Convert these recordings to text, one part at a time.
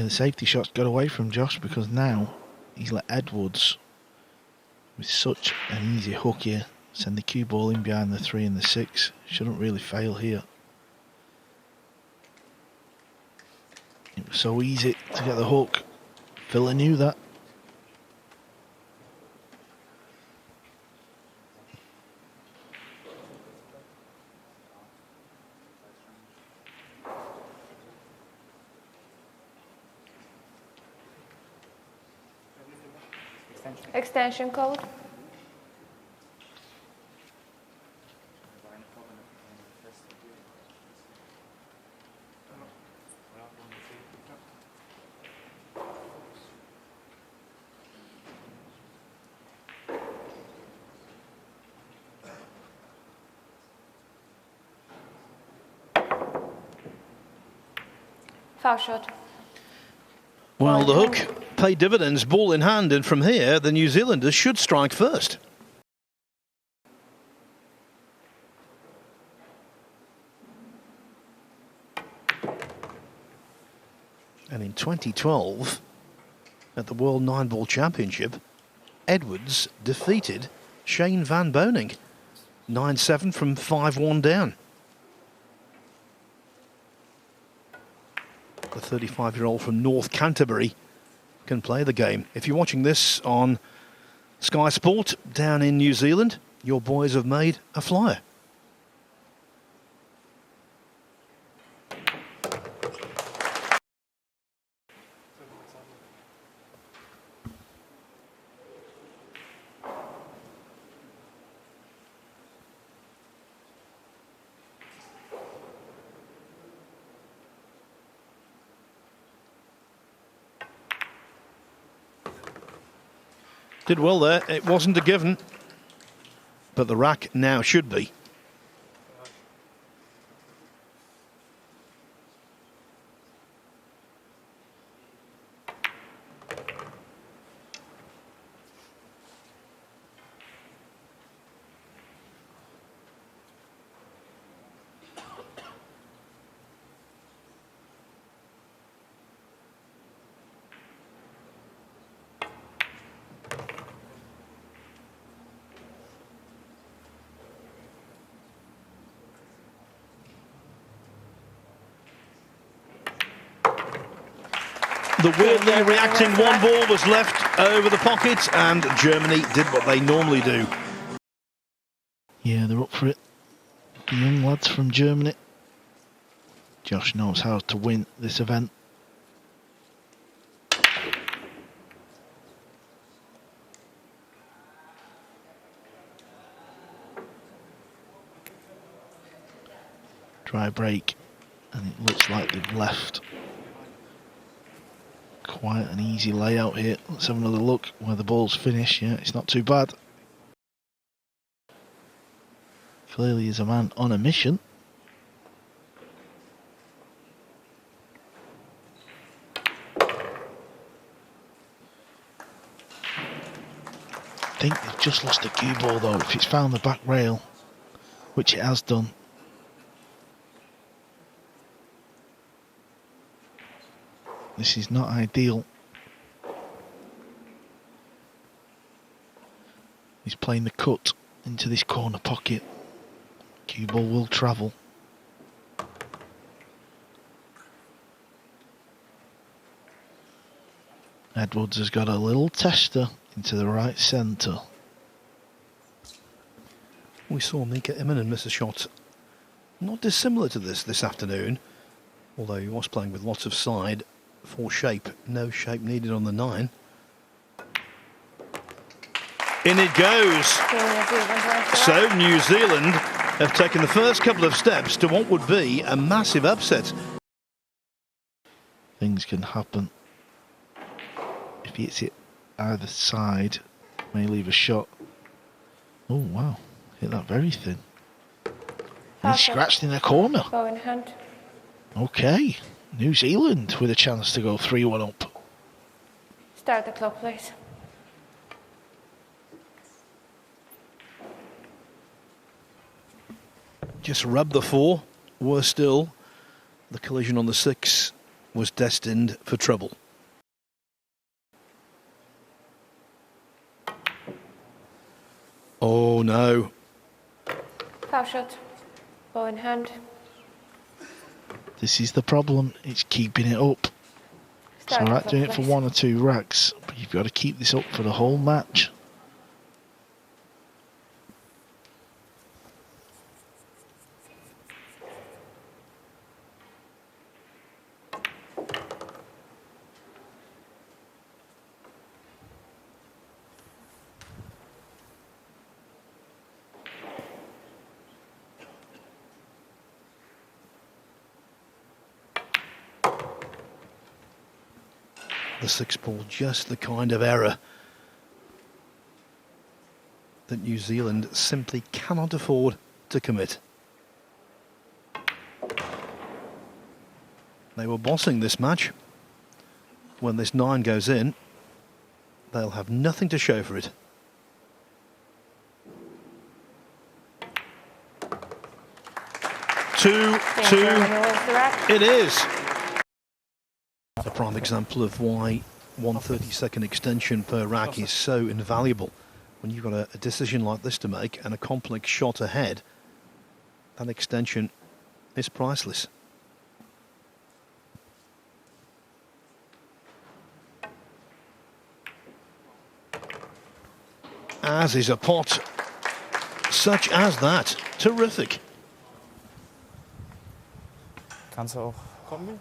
the safety shots got away from Josh because now he's let Edwards, with such an easy hook here, send the cue ball in behind the 3 and the 6. Shouldn't really fail here. It was so easy to get the hook. Phil knew that. Extension code. Foul shot. Well, the hook paid dividends, ball in hand, and from here the New Zealanders should strike first. And in 2012, at the World Nineball Championship, Edwards defeated Shane Van Boning, 9-7 from 5-1 down. The 35-year-old from North Canterbury can play the game. If you're watching this on Sky Sport down in New Zealand, your boys have made a flyer. Did well there. It wasn't a given, but the rack now should be. The weirdly reacting one ball was left over the pocket, and Germany did what they normally do. Yeah, they're up for it. The young lads from Germany. Josh knows how to win this event. Dry break, and it looks like they've left quite an easy layout here. Let's have another look where the ball's finished. Yeah, it's not too bad. Clearly is a man on a mission. I think they've just lost the cue ball though. If it's found the back rail, which it has done. This is not ideal. He's playing the cut into this corner pocket. Cue ball will travel. Edwards has got a little tester into the right centre. We saw Mika Immonen miss a shot not dissimilar to this afternoon, although he was playing with lots of side for shape. No shape needed on the 9. In it goes. So New Zealand have taken the first couple of steps to what would be a massive upset. Things can happen. If he hits it either side, may leave a shot. Oh wow, hit that very thin. He's scratched in the corner. Go in hand. Okay, New Zealand with a chance to go 3-1 up. Start the clock, please. Just rub the 4. Worse still, the collision on the 6 was destined for trouble. Oh no. Foul shot. Ball in hand. This is the problem. It's keeping it up. It's Start the alright clock, doing it for please. 1 or 2 racks, but you've got to keep this up for the whole match. The 6 ball, just the kind of error that New Zealand simply cannot afford to commit. They were bossing this match. When this 9 goes in, they'll have nothing to show for it. Two. Germany wins the rack. It is. A prime example of why 1/32 extension per rack is so invaluable. When you've got a decision like this to make and a complex shot ahead, that extension is priceless. As is a pot such as that. Terrific. Kannst du auch. Kommen wir?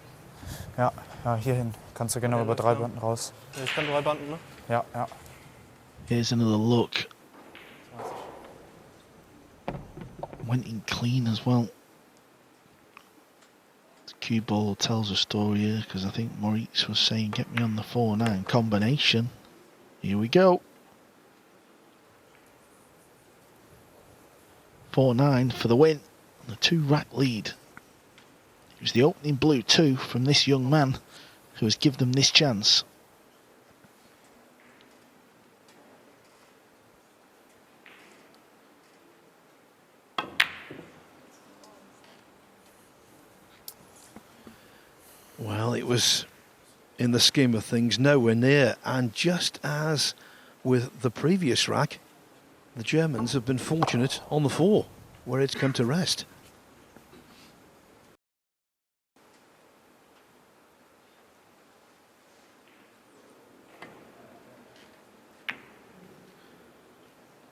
Ja, ja, hierhin. Kannst du genau über 3 Banden raus. Ja, ich kann 3 Banden, ne? Ja, ja. Here's another look. Went in clean as well. The cue ball tells a story here, because I think Moritz was saying get me on the 4-9 combination. Here we go. 4-9 for the win. The 2-rack lead. It was the opening blue too from this young man who has given them this chance. Well, it was, in the scheme of things, nowhere near. And just as with the previous rack, the Germans have been fortunate on the 4, where it's come to rest.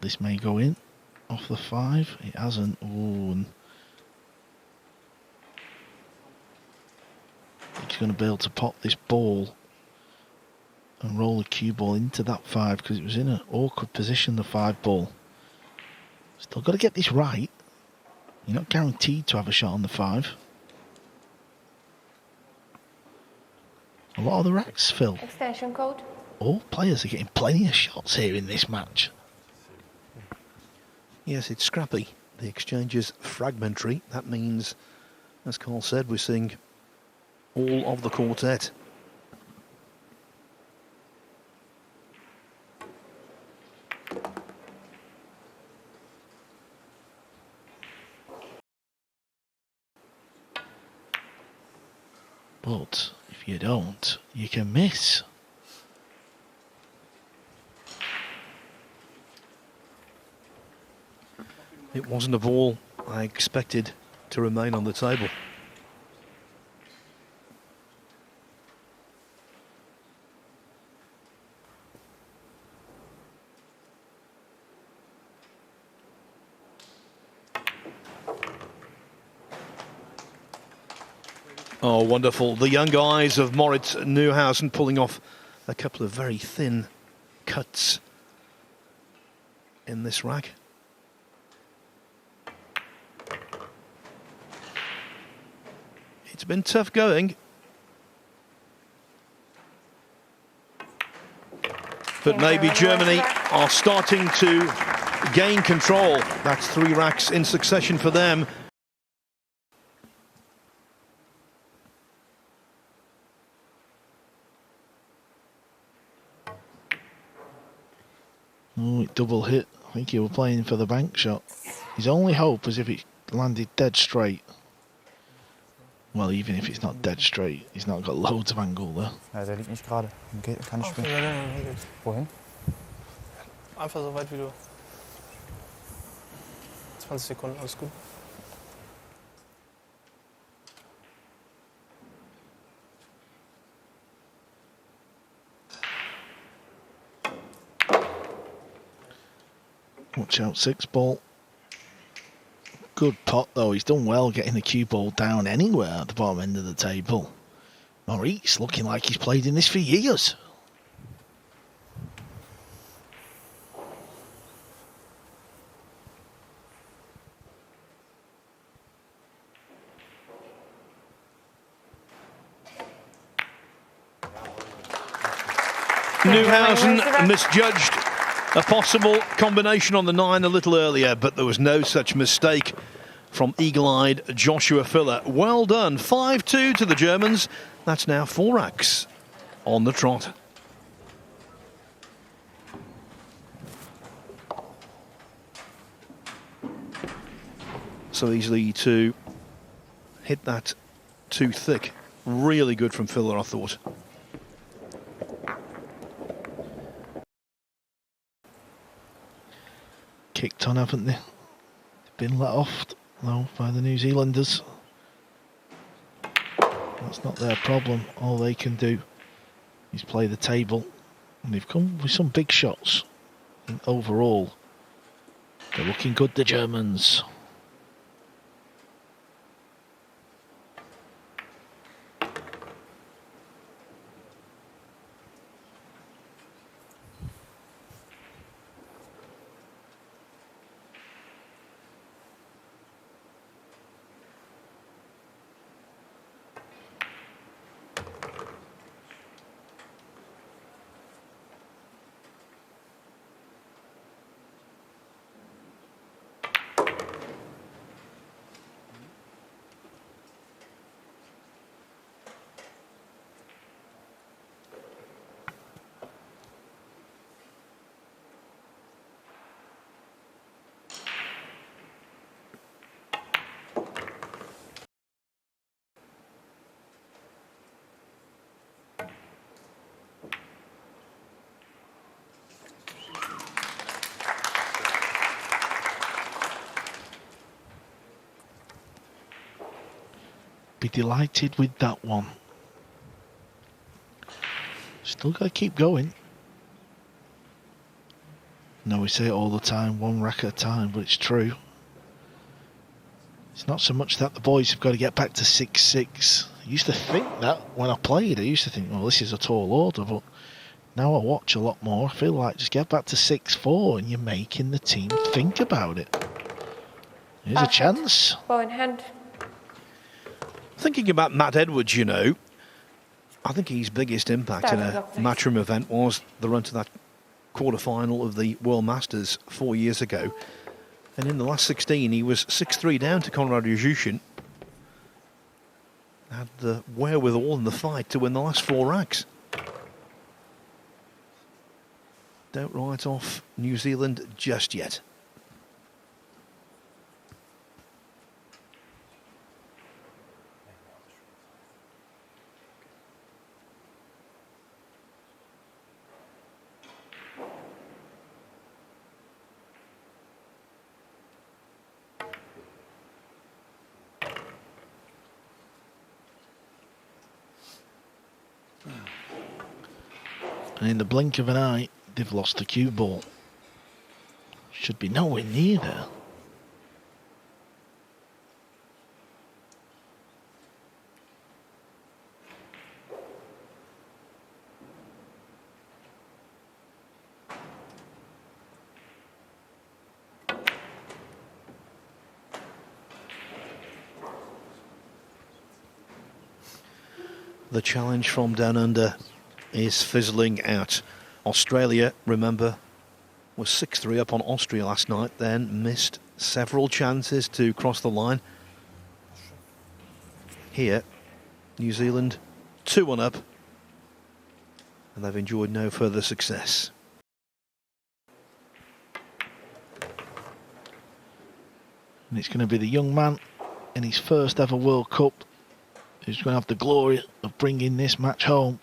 This may go in off the 5. It hasn't. Ooh, and he's going to be able to pop this ball and roll the cue ball into that 5 because it was in an awkward position, the 5 ball. Still got to get this right. You're not guaranteed to have a shot on the 5. A lot of the racks, Phil. Extension code. All players are getting plenty of shots here in this match. Yes, it's scrappy. The exchange is fragmentary. That means, as Carl said, we're seeing all of the quartet. But if you don't, you can miss. It wasn't a ball I expected to remain on the table. Oh, wonderful. The young guys of Moritz Neuhausen pulling off a couple of very thin cuts in this rack. It's been tough going. But maybe Germany are starting to gain control. That's 3 racks in succession for them. Oh, it double hit. I think he was playing for the bank shot. His only hope was if it landed dead straight. Well, even if it's not dead straight, he's not got loads of angle there. Ja, der liegt nicht gerade. Kann nicht spielen. Wohin? Einfach so weit wie du. 20 Sekunden, alles gut. Watch out, 6 ball. Good pot though, he's done well getting the cue ball down anywhere at the bottom end of the table. Maurice looking like he's played in this for years. Newhausen misjudged a possible combination on the 9 a little earlier, but there was no such mistake from eagle-eyed Joshua Filler. Well done. 5-2 to the Germans. That's now 4 racks on the trot. So easily to hit that too thick. Really good from Filler, I thought. Kicked on, haven't they? Been let off, though, by the New Zealanders. That's not their problem. All they can do is play the table. And they've come with some big shots. And overall, they're looking good, the Germans. Be delighted with that one. Still got to keep going. No, we say it all the time, 1 rack at a time, but it's true. It's not so much that the boys have got to get back to 6-6. I used to think that when I played, I used to think, well, this is a tall order, but now I watch a lot more. I feel like just get back to 6-4 and you're making the team think about it. Here's a chance. Ball in hand. Thinking about Matt Edwards, you know, I think his biggest impact in a matchroom event was the run to that quarter-final of the World Masters 4 years ago. And in the last 16, he was 6-3 down to Konrad Yuzushin. Had the wherewithal in the fight to win the last 4 racks. Don't write off New Zealand just yet. And in the blink of an eye, they've lost the cue ball. Should be nowhere near there. The challenge from down under is fizzling out. Australia, remember, was 6-3 up on Austria last night, then missed several chances to cross the line. Here, New Zealand 2-1 up, and they've enjoyed no further success. And it's going to be the young man in his first ever World Cup who's going to have the glory of bringing this match home.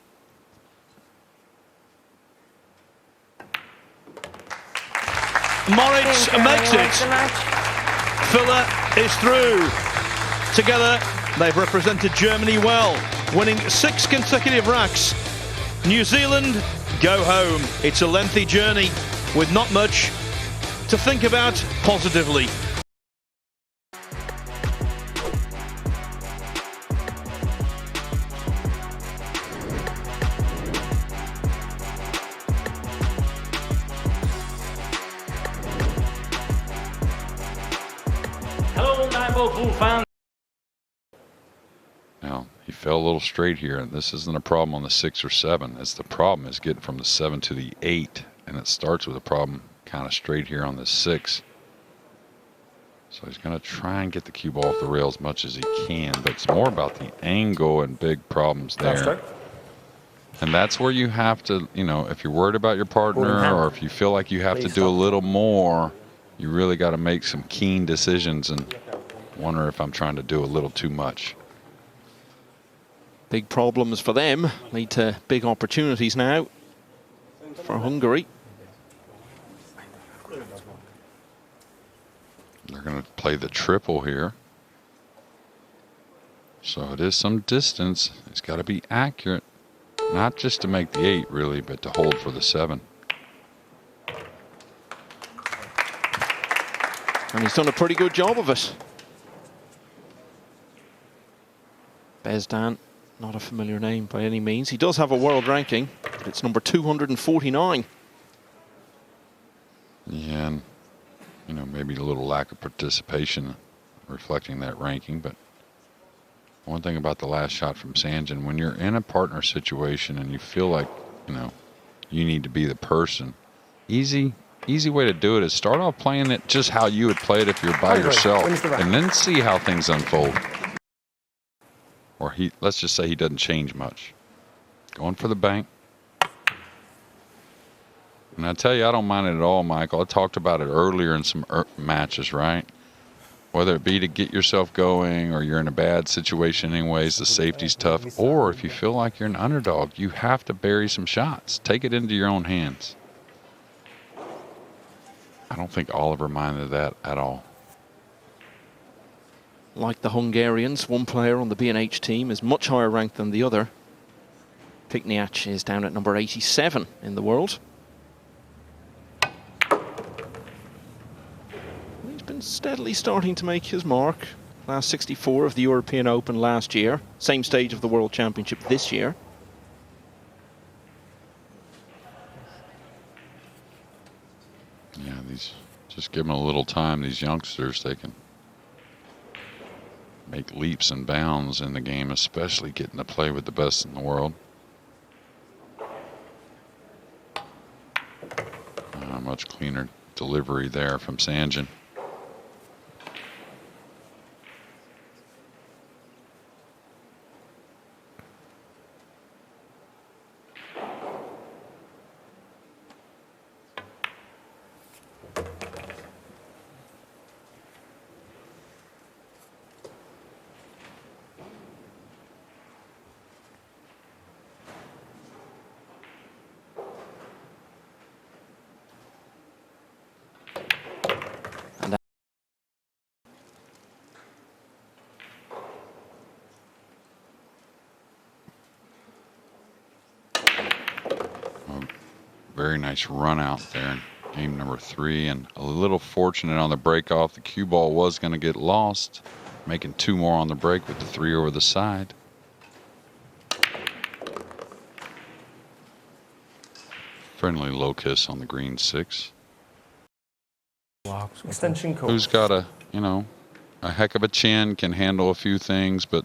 Moritz makes it. Filler is through. Together, they've represented Germany well, winning 6 consecutive racks. New Zealand go home. It's a lengthy journey with not much to think about positively. Hello, Nineball Pool fans. Now, he fell a little straight here, and this isn't a problem on the 6 or 7. It's the problem is getting from the 7 to the 8, and it starts with a problem kind of straight here on the 6. So he's going to try and get the cue ball off the rail as much as he can, but it's more about the angle and big problems there. And that's where you have to, you know, if you're worried about your partner or if you feel like you have to do a little more, you really got to make some keen decisions and wonder if I'm trying to do a little too much. Big problems for them lead to big opportunities now for Hungary. They're going to play the triple here. So it is some distance. It's got to be accurate. Not just to make the 8, really, but to hold for the 7. And he's done a pretty good job of it. Bezdan, not a familiar name by any means. He does have a world ranking, but it's number 249. Yeah, and, you know, maybe a little lack of participation reflecting that ranking, but one thing about the last shot from Sanjin, when you're in a partner situation and you feel like, you know, you need to be the person, easy way to do it is start off playing it just how you would play it if you're by yourself, and then see how things unfold. Or let's just say he doesn't change much. Going for the bank. And I tell you, I don't mind it at all, Michael. I talked about it earlier in some matches, right? Whether it be to get yourself going or you're in a bad situation anyways, the safety's tough, or if you feel like you're an underdog, you have to bury some shots. Take it into your own hands. I don't think Oliver minded that at all. Like the Hungarians, one player on the B&H team is much higher ranked than the other. Pikniak is down at number 87 in the world. He's been steadily starting to make his mark. Last 64 of the European Open last year. Same stage of the World Championship this year. Yeah, just give them a little time, these youngsters, they can make leaps and bounds in the game, especially getting to play with the best in the world. Much cleaner delivery there from Sanjin. Very nice run out there in game number 3, and a little fortunate on the break off. The cue ball was going to get lost, making 2 more on the break with the 3 over the side. Friendly low kiss on the green 6. Extension code. Who's got a, you know, a heck of a chin, can handle a few things, but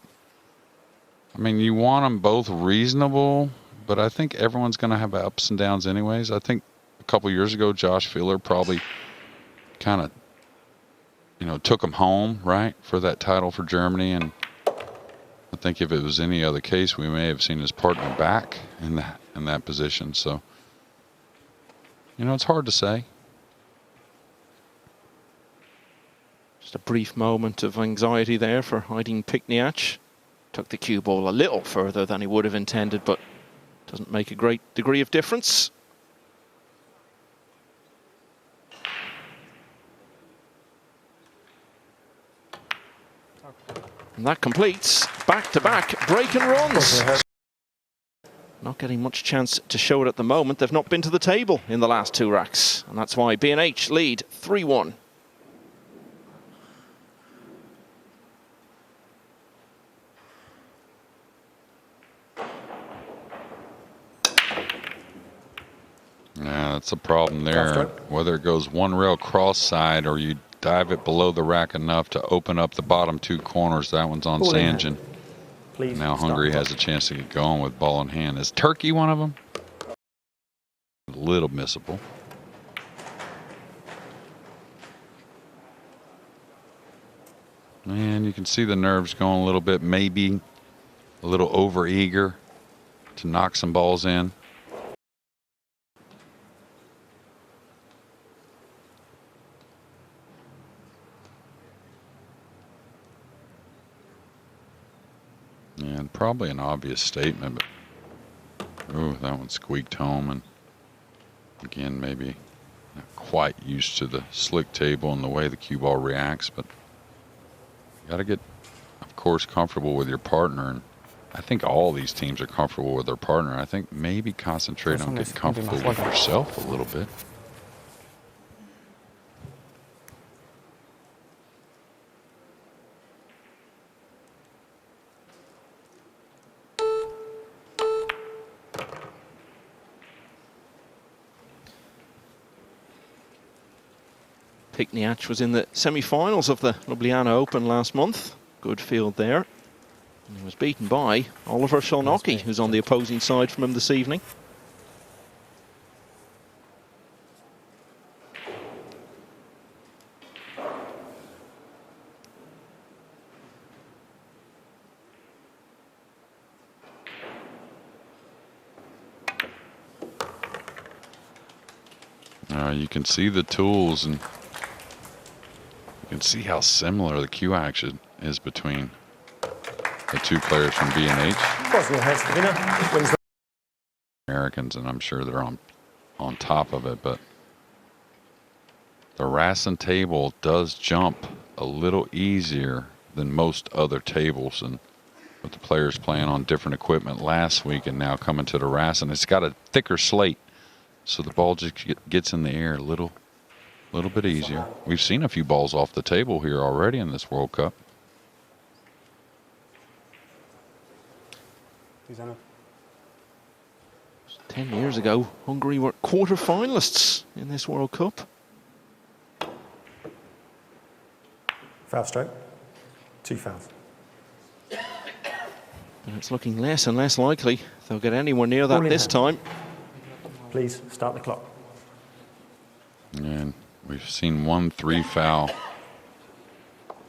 I mean, you want them both reasonable. But I think everyone's going to have ups and downs anyways. I think a couple years ago, Josh Filler probably kind of, you know, took him home, right, for that title for Germany. And I think if it was any other case, we may have seen his partner back in that position. So, you know, it's hard to say. Just a brief moment of anxiety there for Aydin Pikniak. Took the cue ball a little further than he would have intended, but doesn't make a great degree of difference. And that completes back-to-back break and runs. Not getting much chance to show it at the moment. They've not been to the table in the last 2 racks, and that's why B&H lead 3-1. Yeah, that's a problem there. Whether it goes one rail cross side or you dive it below the rack enough to open up the bottom 2 corners. That one's on Sanjin. Now Hungary has a chance to get going with ball in hand. Is Turkey one of them? A little missable. And you can see the nerves going a little bit, maybe a little over eager to knock some balls in. And probably an obvious statement, but ooh, that one squeaked home. And again, maybe not quite used to the slick table and the way the cue ball reacts, but you got to get, of course, comfortable with your partner. And I think all these teams are comfortable with their partner. I think maybe concentrate on getting comfortable with yourself a little bit. Pikniach was in the semi-finals of the Ljubljana Open last month. Good field there. And he was beaten by Oliver Szolnocki, who's on the opposing side from him this evening. You can see the tools, and you can see how similar the cue action is between the 2 players from B&H. Bosnia and Herzegovina wins the Americans, and I'm sure they're on top of it, but the Rassen table does jump a little easier than most other tables, and with the players playing on different equipment last week and now coming to the Rassen, it's got a thicker slate, so the ball just gets in the air a little bit easier. We've seen a few balls off the table here already in this World Cup. 10 years ago, Hungary were quarter-finalists in this World Cup. foul stroke. 2 fouls. And it's looking less and less likely they'll get anywhere near that this time. Please start the clock. And we've seen 1 3-foul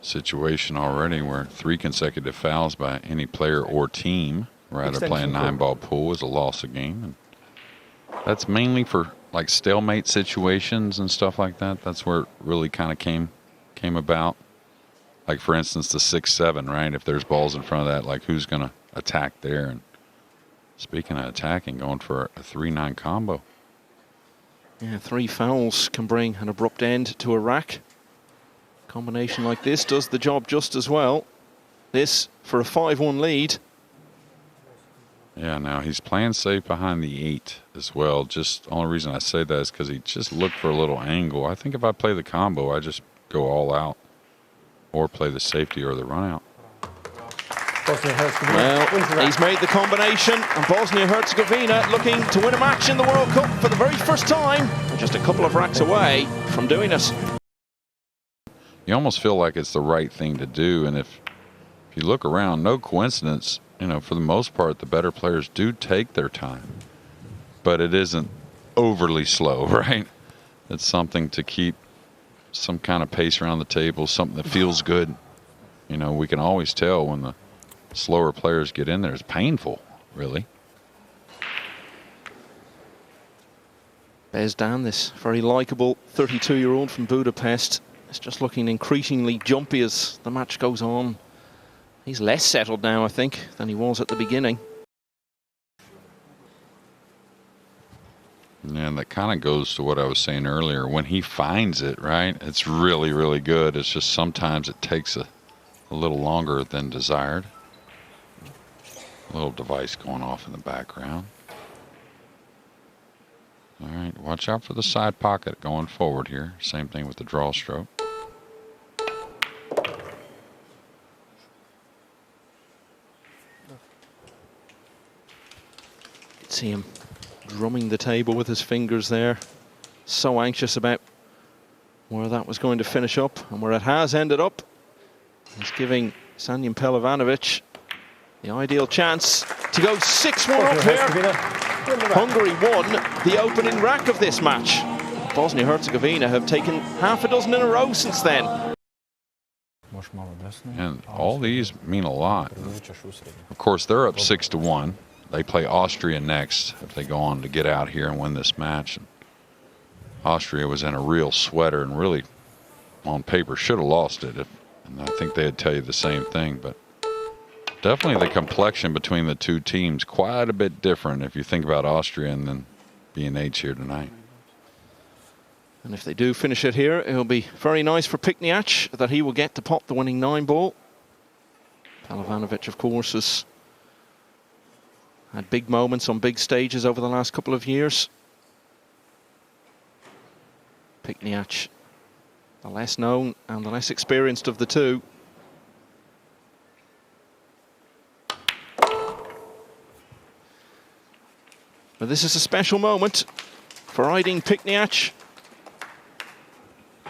situation already, where 3 consecutive fouls by any player or team, rather playing 9-ball pool, is a loss of game. And that's mainly for like stalemate situations and stuff like that. That's where it really kind of came about. Like for instance, the 6-7, right? If there's balls in front of that, like who's going to attack there? And speaking of attacking, going for a 3-9 combo. Yeah, 3 fouls can bring an abrupt end to a rack. Combination like this does the job just as well. This for a 5-1 lead. Yeah, now he's playing safe behind the 8 as well. Just the only reason I say that is because he just looked for a little angle. I think if I play the combo, I just go all out or play the safety or the run out. Well, he's made the combination, and Bosnia-Herzegovina looking to win a match in the World Cup for the very first time. They're just a couple of racks away from doing it. You almost feel like it's the right thing to do, and if you look around, no coincidence, you know, for the most part, the better players do take their time, but it isn't overly slow, right? It's something to keep some kind of pace around the table, something that feels good. You know, we can always tell when the slower players get in there. It's painful, really. Bezdan, this very likeable 32-year-old from Budapest, is just looking increasingly jumpy as the match goes on. He's less settled now, I think, than he was at the beginning. And that kind of goes to what I was saying earlier. When he finds it, right, it's really, really good. It's just sometimes it takes a little longer than desired. A little device going off in the background. All right, watch out for the side pocket going forward here. Same thing with the draw stroke. You can see him drumming the table with his fingers there. So anxious about where that was going to finish up and where it has ended up. He's giving Sanjin Pelovanovic the ideal chance to go 6-1 up here. Hungary won the opening rack of this match. Bosnia and Herzegovina have taken half a dozen in a row since then. And all these mean a lot. Of course, they're up 6-1. They play Austria next if they go on to get out here and win this match. And Austria was in a real sweater and really, on paper, should have lost it. And I think they'd tell you the same thing. But definitely the complexion between the two teams quite a bit different if you think about Austria and then B&H here tonight. And if they do finish it here, it'll be very nice for Pikniak that he will get to pop the winning 9-ball. Pelovanovic, of course, has had big moments on big stages over the last couple of years. Pikniak, the less known and the less experienced of the two. But this is a special moment for Aydin Pikniak,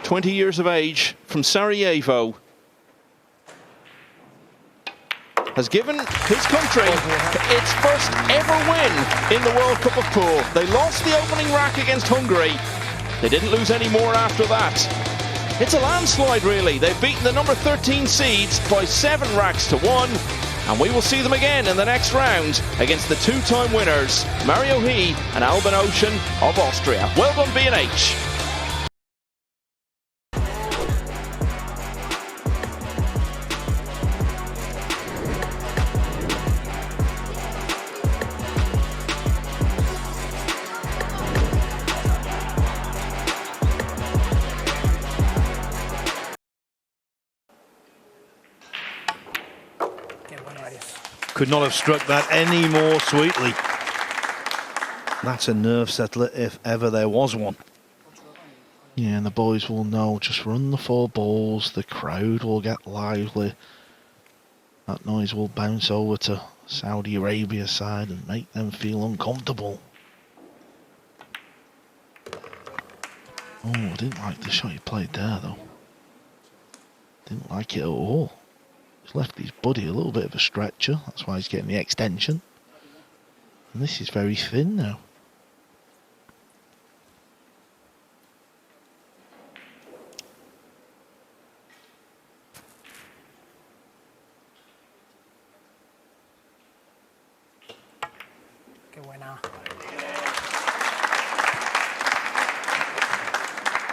20 years of age, from Sarajevo, has given his country its first ever win in the World Cup of Pool. They lost the opening rack against Hungary. They didn't lose any more after that. It's a landslide, really. They've beaten the number 13 seeds by 7 racks to 1. And we will see them again in the next round against the two-time winners, Mario He and Albin Ocean of Austria. Well done, B&H. Could not have struck that any more sweetly. That's a nerve settler if ever there was one. Yeah, and the boys will know, just run the 4 balls, the crowd will get lively. That noise will bounce over to Saudi Arabia side and make them feel uncomfortable. Oh, I didn't like the shot he played there though. Didn't like it at all. He's left his buddy a little bit of a stretcher, that's why he's getting the extension. And this is very thin now.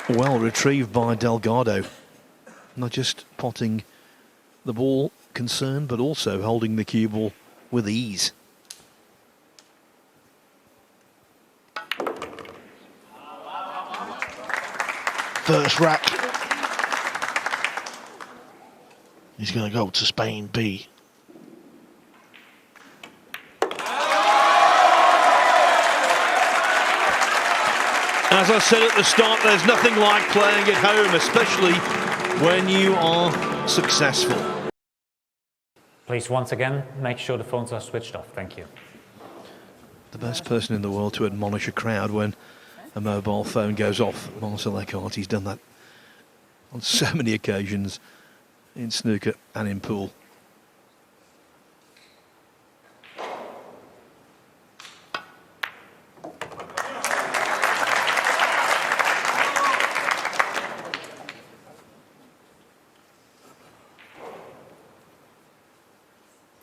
Well retrieved by Delgado. Not just potting the ball concerned, but also holding the cue ball with ease. First rack. He's going to go to Spain B. As I said at the start, there's nothing like playing at home, especially when you are successful. Please, once again, make sure the phones are switched off. Thank you. The best person in the world to admonish a crowd when a mobile phone goes off. Marcel Eckhart, he's done that on so many occasions in snooker and in pool.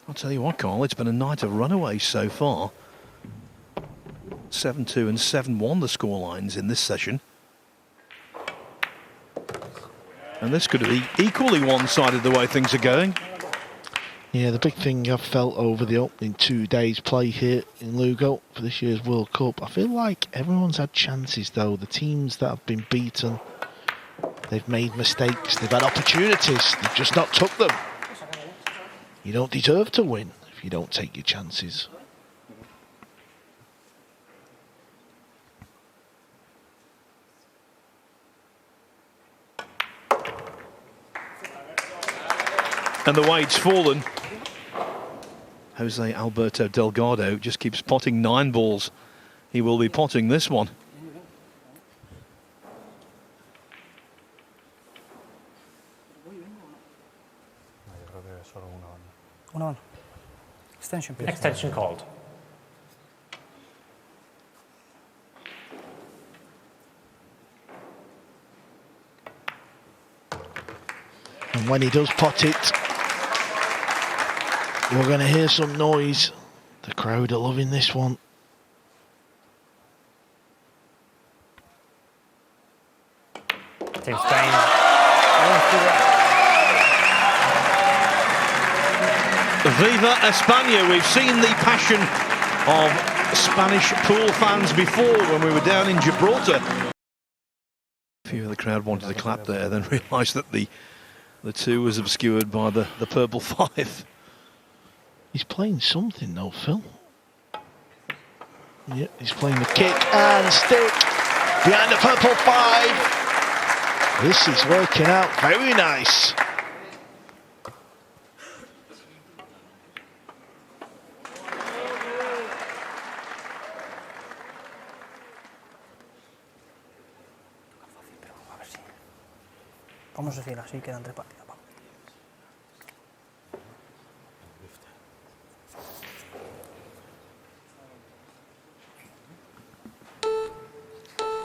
I'll tell you what, Carl, it's been a night of runaways so far. 7-2 and 7-1 the scorelines in this session. And this could be equally one-sided the way things are going. Yeah, the big thing I've felt over the opening 2 days play here in Lugo for this year's World Cup, I feel like everyone's had chances though. The teams that have been beaten, they've made mistakes, they've had opportunities, they've just not took them. You don't deserve to win if you don't take your chances. And the way it's fallen, Jose Alberto Delgado just keeps potting 9 balls. He will be potting this one. Una. Extension, please. Extension called. And when he does pot it, we're going to hear some noise. The crowd are loving this one. Team Spain. Viva España. We've seen the passion of Spanish pool fans before when we were down in Gibraltar. A few of the crowd wanted to clap there, then realised that the 2 was obscured by the purple 5. He's playing something though, Phil. Yeah, he's playing the kick and stick behind the purple 5. This is working out very nice. Vamos a seguir así, quedan 3 partidas. Vamos.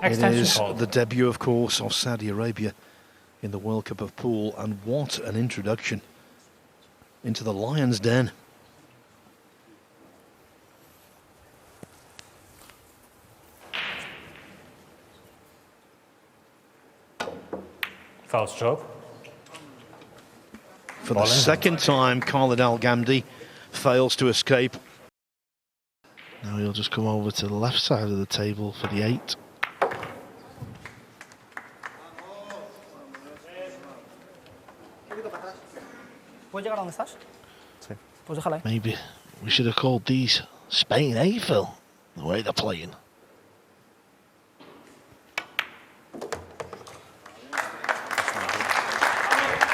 It Extension is called. the debut, of course, of Saudi Arabia in the World Cup of Pool, and what an introduction into the Lion's Den. Foul stroke. For the Ball in. second time, Khalid Al-Ghamdi fails to escape. Now he'll just come over to the left side of the table for the 8. ¿Puedes llegar a donde estás? Sí. Pues déjala ahí. Maybe we should have called these Spain, eh, Phil? The way they're playing.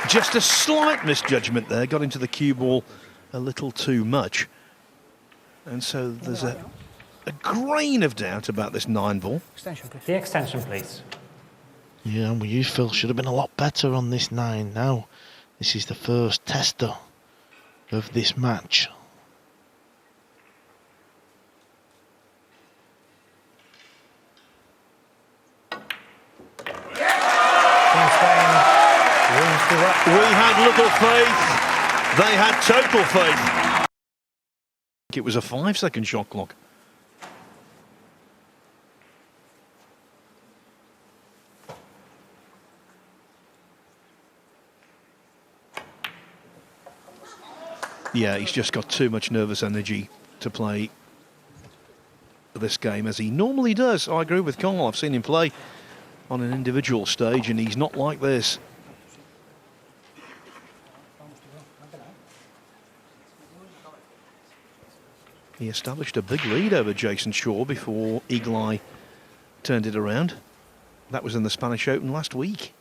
Just a slight misjudgment there, got into the cue ball a little too much. And so there's a grain of doubt about this 9 ball. Extension, please. The extension, please. Yeah, and you, Phil, should have been a lot better on this 9 now. This is the first tester of this match. We had little faith, they had total faith. It was a 5-second shot clock. Yeah, he's just got too much nervous energy to play this game as he normally does. I agree with Carl. I've seen him play on an individual stage and he's not like this. He established a big lead over Jason Shaw before Eagle Eye turned it around. That was in the Spanish Open last week.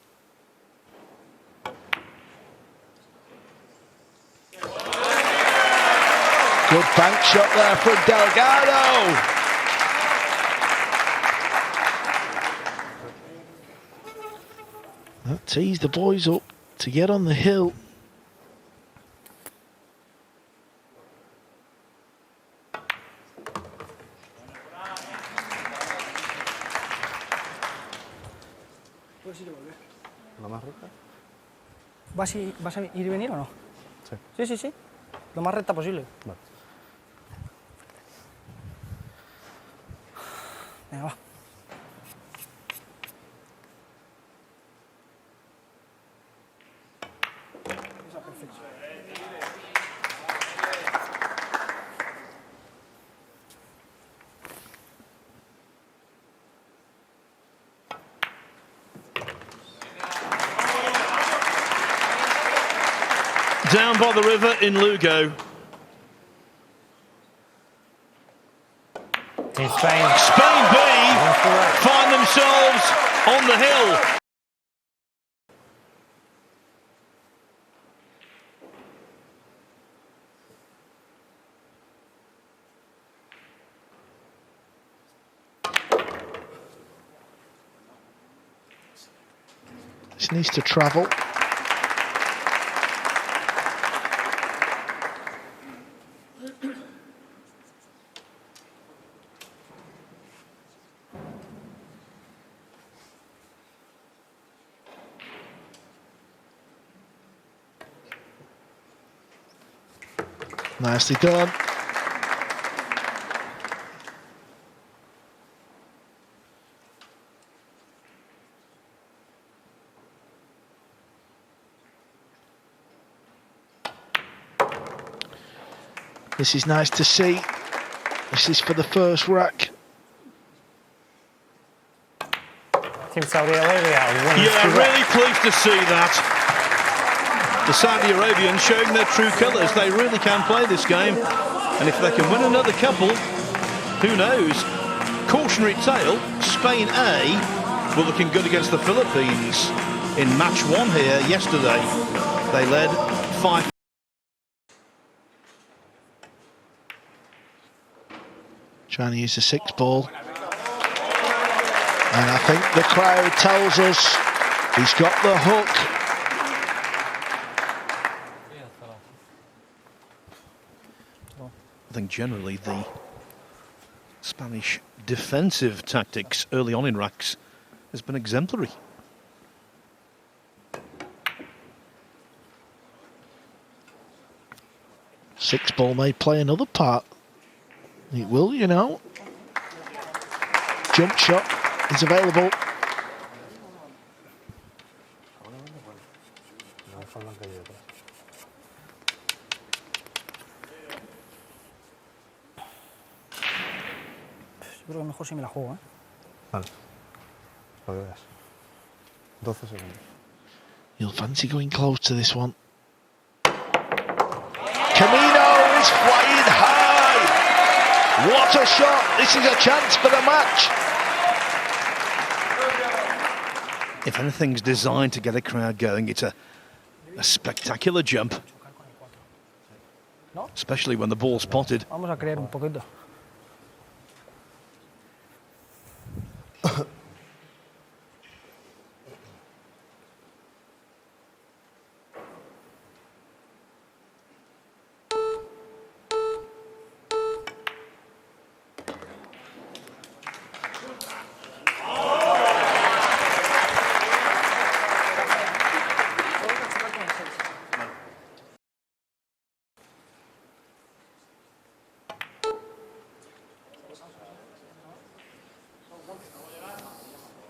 Good bank shot there from Delgado. That teased the boys up to get on the hill. ¿Vas a ir y venir o no? Sí. Sí, sí. Lo más recta posible. Vale. Venga, va. down by the river in Lugo. Team Spain. Spain B find themselves on the hill. This needs to travel. Nicely done. This is nice to see. This is for the first rack. Team Saudi Arabia. Yeah, really pleased to see that. The Saudi Arabians showing their true colours. They really can play this game. And if they can win another couple, who knows? Cautionary tale, Spain A were looking good against the Philippines in match 1 here yesterday. They led 5. Trying to use the 6 ball. And I think the crowd tells us he's got the hook. I think generally the Spanish defensive tactics early on in racks has been exemplary. Six ball may play another part. It will, you know. Jump shot is available. Yo creo que mejor si me la juego, ¿eh? Vale. Lo que veas. 12 segundos. You'll fancy going close to this one. Camino is flying high. What a shot. This is a chance for the match. If anything's designed to get a crowd going, it's a spectacular jump. Especially when the ball's spotted. Vamos a creer un poquito.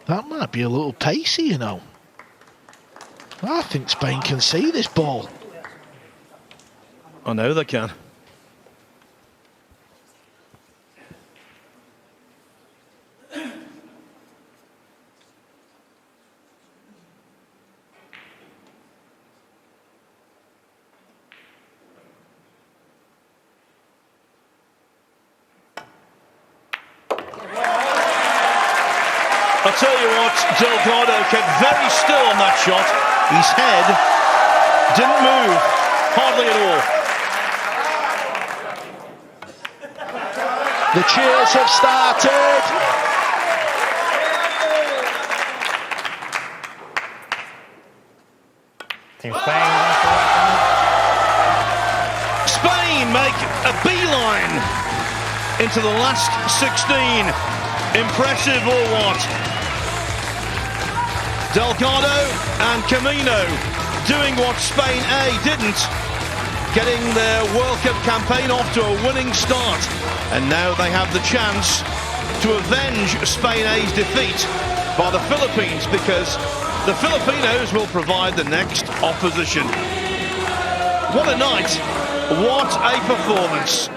That might be a little pacey, you know. I think Spain can see this ball. I know they can. I'll tell you what, Delgado kept very still on that shot. His head didn't move, hardly at all. The cheers have started. Team Spain. Spain make a beeline into the last 16. Impressive or what? Delgado and Camino doing what Spain A didn't, getting their World Cup campaign off to a winning start. And now they have the chance to avenge Spain A's defeat by the Philippines, because the Filipinos will provide the next opposition. What a night, what a performance.